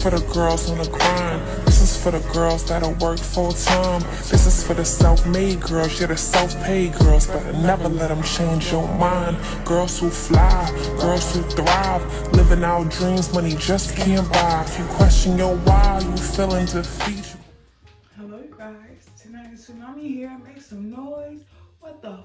for the girls on the grind. This is for the girls that'll work full time. This is for the self-made girls, yeah, the self-paid girls. But never let them change your mind. Girls who fly, girls who thrive, living out dreams money just can't buy. If you question your why, you feeling defeat. Hello, you guys. Tonight is Tsunami here. Make some noise. What the?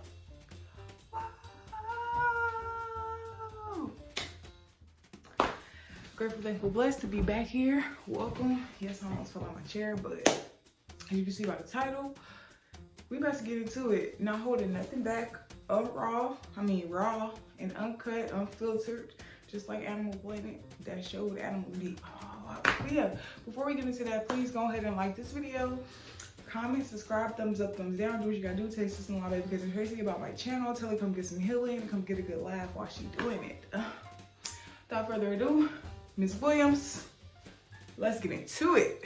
Grateful, thankful, blessed to be back here. Welcome. Yes, I almost fell on my chair, but as you can see by the title, we about to get into it. Not holding nothing back. Raw and uncut, unfiltered, just like Animal Planet. That show with Animal Deep. But yeah, before we get into that, please go ahead and like this video. Comment, subscribe, thumbs up, thumbs down. Do what you gotta do. Taste this and all that because it's crazy about my channel. Tell her come get some healing, come get a good laugh while she's doing it. Without further ado, Miss Williams, let's get into it.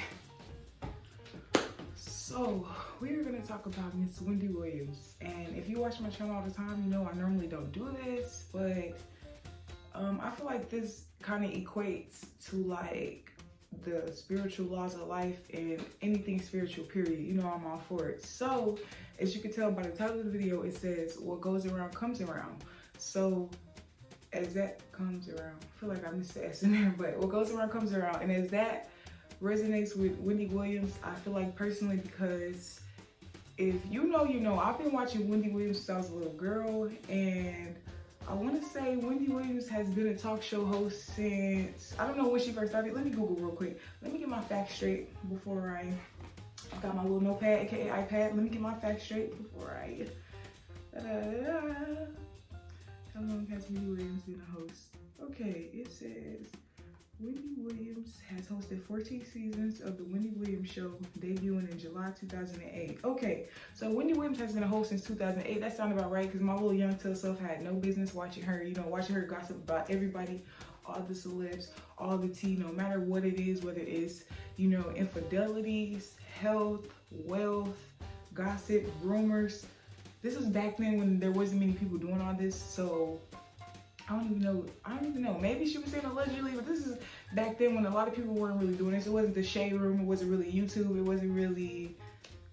So we are gonna talk about Miss Wendy Williams, and if you watch my channel all the time, you know I normally don't do this, but I feel like this kind of equates to like the spiritual laws of life and anything spiritual, period. You know I'm all for it. So as you can tell by the title of the video, it says what goes around comes around. So as that comes around, I feel like I missed the S in there, but what goes around comes around. And as that resonates with Wendy Williams, I feel like personally, because if you know, you know, I've been watching Wendy Williams since I was a little girl, and I want to say Wendy Williams has been a talk show host since, I don't know when she first started. Let me Google real quick. Let me get my facts straight before I got my little notepad, aka iPad. Let me get my facts straight before I, how long has Wendy Williams been a host? Okay, it says Wendy Williams has hosted 14 seasons of the Wendy Williams Show, debuting in July 2008. Okay, so Wendy Williams has been a host since 2008. That sounded about right because my little young tail self had no business watching her, you know, watching her gossip about everybody, all the celebs, all the tea, no matter what it is, whether it's, you know, infidelities, health, wealth, gossip, rumors. This was back then when there wasn't many people doing all this, so I don't even know. Maybe she was saying allegedly, but this is back then when a lot of people weren't really doing this. It wasn't the Shade Room, it wasn't really YouTube, it wasn't really,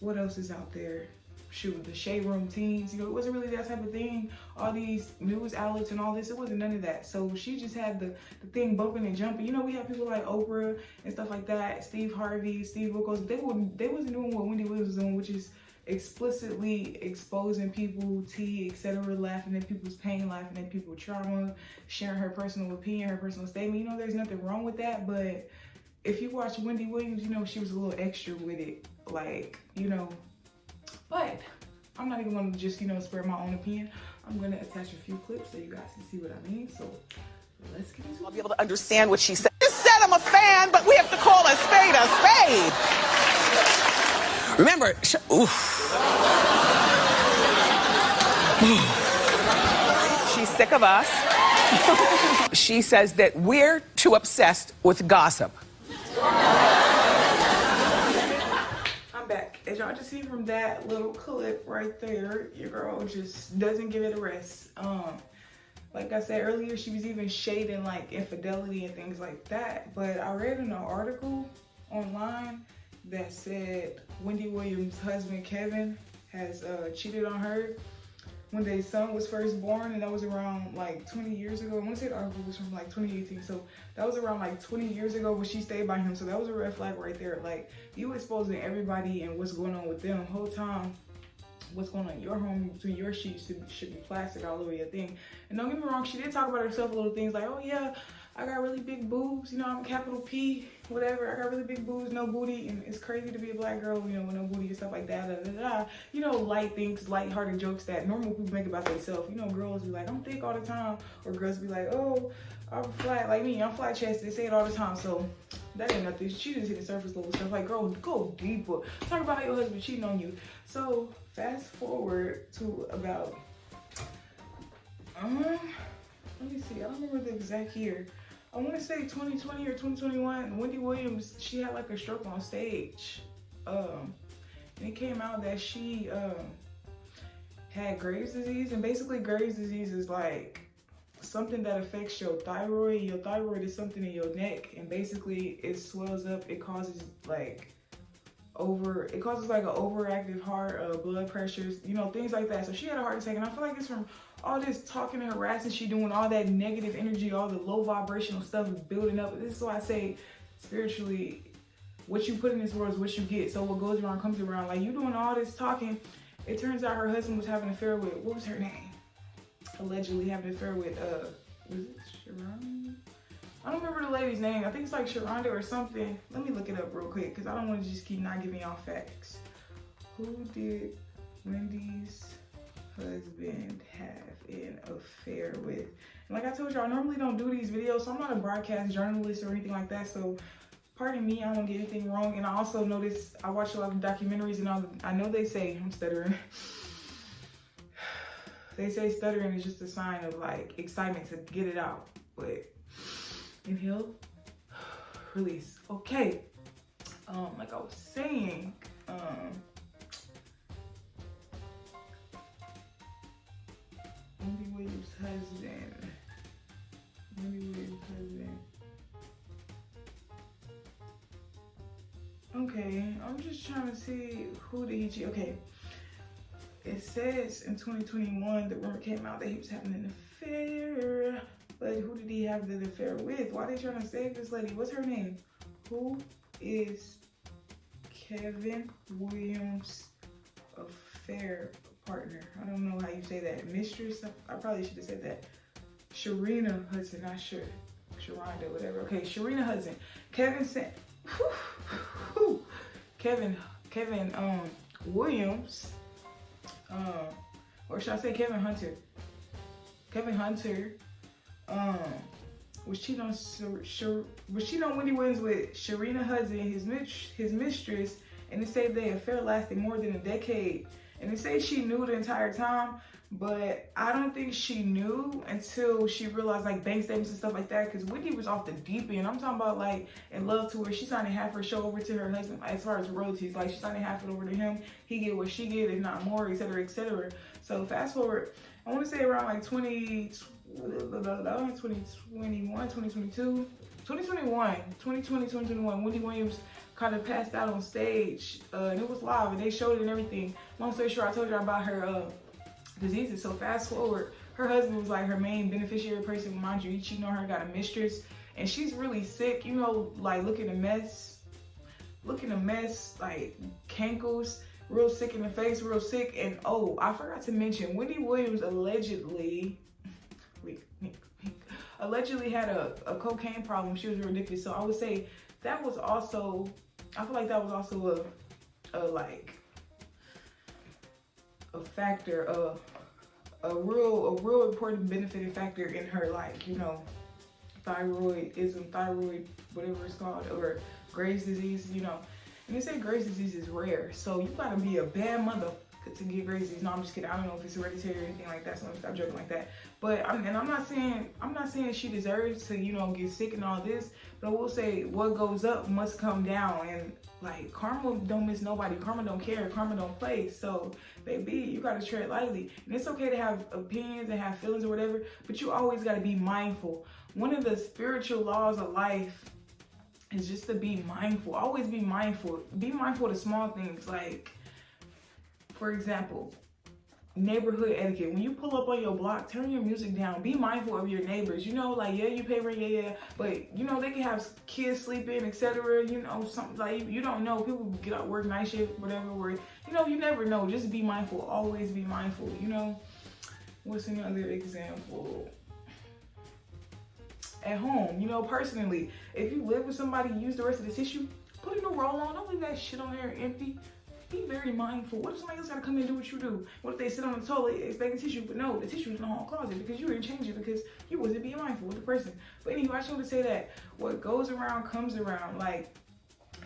what else is out there? Shoot, the Shade Room teens, you know, it wasn't really that type of thing. All these news outlets and all this, it wasn't none of that. So she just had the thing bumping and jumping. You know, we have people like Oprah and stuff like that, Steve Harvey, Steve Wilkos. They wasn't doing what Wendy Williams was doing, which is explicitly exposing people, tea, etc., laughing at people's pain, laughing at people's trauma, sharing her personal opinion, her personal statement. You know, there's nothing wrong with that, but if you watch Wendy Williams, you know, she was a little extra with it, like, you know. But I'm not even gonna just, you know, spare my own opinion. I'm gonna attach a few clips so you guys can see what I mean. So let's get into it. I'll be able to understand what she said. She said I'm a fan, but we have to call a spade a spade. Remember, she's sick of us. She says that we're too obsessed with gossip. I'm back. As y'all just see from that little clip right there, your girl just doesn't give it a rest. Like I said earlier, she was even shading like infidelity and things like that. But I read in an article online that said Wendy Williams' husband Kevin has cheated on her when their son was first born, and that was around like 20 years ago. I want to say the article was from like 2018, so that was around like 20 years ago when she stayed by him. So that was a red flag right there. Like, you exposing everybody and what's going on with them the whole time. What's going on in your home, between your sheets should be plastic all over your thing. And don't get me wrong, she did talk about herself a little things like, oh yeah, I got really big boobs, you know, I'm a capital P, whatever. I got really big boobs, no booty, and it's crazy to be a black girl, you know, with no booty and stuff like that. You know, light things, light-hearted jokes that normal people make about themselves. You know, girls be like, I'm thick all the time, or girls be like, oh, I'm flat, like me, I'm flat chested. They say it all the time, so that ain't nothing. She just hit the surface level stuff. Like, girl, go deeper. Talk about how your husband cheating on you. So fast forward to about, let me see, I don't remember the exact year. I want to say 2020 or 2021, Wendy Williams, she had like a stroke on stage. And it came out that she had Graves' disease, and basically Graves' disease is like something that affects your thyroid. Your thyroid is something in your neck, and basically it swells up. It causes like an overactive heart, blood pressures, you know, things like that. So she had a heart attack, and I feel like it's from all this talking and harassing she doing, all that negative energy, all the low vibrational stuff is building up. This is why I say spiritually, what you put in this world is what you get. So what goes around comes around. Like, you doing all this talking, it turns out her husband was having an affair with, what was her name? Allegedly having an affair with, was it Sharon? I don't remember the lady's name. I think it's like Sharonda or something. Let me look it up real quick because I don't want to just keep not giving y'all facts. Who did Wendy's husband have an affair with? And like I told y'all, I normally don't do these videos, so I'm not a broadcast journalist or anything like that. So pardon me, I don't get anything wrong. And I also notice I watch a lot of documentaries, and I know they say, I'm stuttering. They say stuttering is just a sign of like excitement to get it out. But inhale, release. Okay. Like I was saying, Wendy Williams' husband. Okay, I'm just trying to see who did he cheat. Okay. It says in 2021, the rumor came out that he was having an affair. But who did he have the affair with? Why are they trying to save this lady? What's her name? Who is Kevin Williams' affair partner? I don't know how you say that. Mistress? I probably should have said that. Sharina Hudson, not sure. Sharonda, whatever. Okay, Sharina Hudson. Kevin Williams. Or should I say Kevin Hunter? Kevin Hunter was cheating on Wendy Williams with Sharina Hudson, his mistress, and it said their affair lasted more than a decade. And they say she knew the entire time, but I don't think she knew until she realized like bank statements and stuff like that, because Wendy was off the deep end. I'm talking about like in love to where she's signing half her show over to her husband as far as royalties. Like she's signing half it over to him. He get what she get, if not more, etc., etc. So fast forward, I want to say around like 2021, 2021, Wendy Williams kind of passed out on stage, and it was live, and they showed it and everything. Long story short, I told you about her diseases. So fast forward, her husband was like her main beneficiary person. Mind you, he cheating on her, got a mistress, and she's really sick. You know, like looking a mess, like cankles, real sick in the face, real sick. And oh, I forgot to mention, Wendy Williams allegedly had a cocaine problem. She was real addicted. So I would say that was also, I feel like that was also a factor, a real important benefiting factor in her, like, you know, thyroid, whatever it's called, or Graves' disease, you know. And they say Graves' disease is rare, so you gotta be a bad mother to get Graves' disease. No, I'm just kidding. I don't know if it's hereditary or anything like that, so I'm stop joking like that. But I'm not saying she deserves to, you know, get sick and all this, but I will say what goes up must come down. And like, karma don't miss nobody. Karma don't care. Karma don't play. So baby, you gotta tread lightly. And it's okay to have opinions and have feelings or whatever, but you always gotta be mindful. One of the spiritual laws of life is just to be mindful. Always be mindful. Be mindful of the small things. Like, for example, neighborhood etiquette. When you pull up on your block, turn your music down. Be mindful of your neighbors. You know, like, yeah, you pay rent, yeah, but you know, they can have kids sleeping, etc. You know, something like, you don't know. People get out work night shift, whatever, where, you know, you never know. Just be mindful. Always be mindful. You know, what's another example? At home, you know, personally, if you live with somebody, use the rest of the tissue, put a new roll on. Don't leave that shit on there empty. Be very mindful. What if somebody else gotta come in and do what you do? What if they sit on the toilet expecting tissue, but no, the tissue's in the hall closet because you didn't change it because you wasn't being mindful with the person. But anyway, I just want to say that what goes around comes around. Like,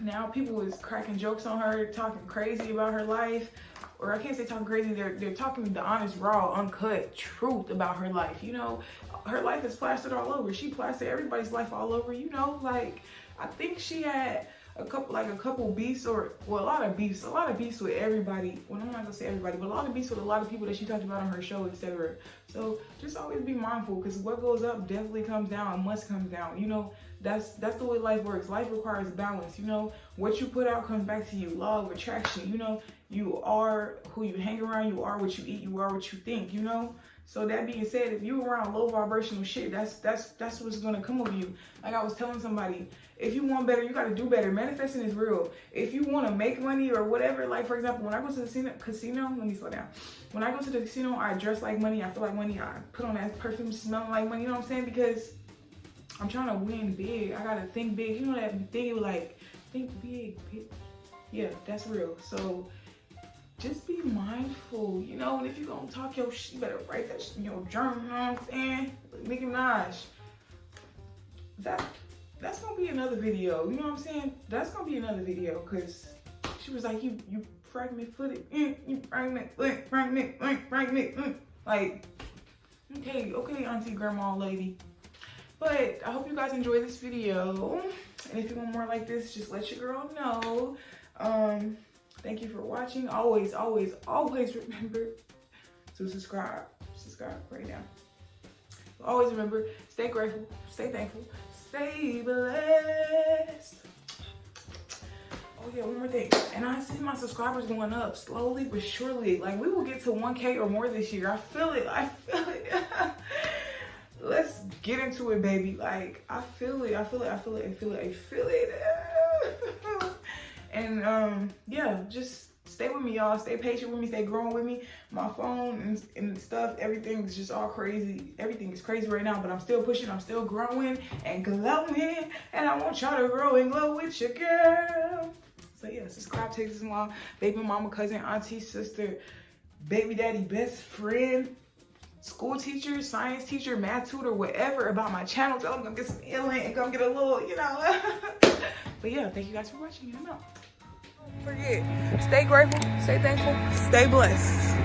now people is cracking jokes on her, talking crazy about her life. Or I can't say talking crazy, they're talking the honest, raw, uncut truth about her life. You know, her life is plastered all over. She plastered everybody's life all over, you know. Like, I think she had a couple beefs, or well, a lot of beefs with everybody. Well, I'm not gonna say everybody, but a lot of beefs with a lot of people that she talked about on her show, etc. So just always be mindful, because what goes up definitely comes down, must come down. You know, that's the way life works. Life requires balance. You know, what you put out comes back to you. Law of attraction. You know, you are who you hang around. You are what you eat. You are what you think. You know. So that being said, if you're around low vibrational shit, that's what's gonna come of you. Like I was telling somebody, if you want better, you gotta do better. Manifesting is real. If you want to make money or whatever, like for example, when I go to the casino, let me slow down. When I go to the casino, I dress like money. I feel like money. I put on that perfume smelling like money. You know what I'm saying? Because I'm trying to win big. I gotta think big. You know that thing like think big. Yeah, that's real. So just be mindful, you know, and if you're gonna talk your shit, you better write that shit in your journal, you know what I'm saying? Nicki Minaj. That's gonna be another video, you know what I'm saying? That's gonna be another video, because she was like, you fragment footed, you fragment. Like, okay, auntie, grandma, lady. But I hope you guys enjoyed this video, and if you want more like this, just let your girl know. Thank you for watching. Always remember to subscribe. Subscribe right now. Always remember, stay grateful, stay thankful, stay blessed. Oh yeah, one more thing. And I see my subscribers going up slowly but surely. Like, we will get to 1K or more this year. I feel it. Let's get into it, baby. Like, I feel it. And yeah, just stay with me, y'all. Stay patient with me. Stay growing with me. My phone and stuff, everything's just all crazy. Everything is crazy right now, but I'm still pushing. I'm still growing and glowing. And I want y'all to grow and glow with your girl. So yeah, subscribe, take this along. Baby mama, cousin, auntie, sister, baby daddy, best friend, school teacher, science teacher, math tutor, whatever about my channel. Tell them to get some healing and come get a little, you know. But yeah, thank you guys for watching. I'm out. Don't forget, stay grateful, stay thankful, stay blessed.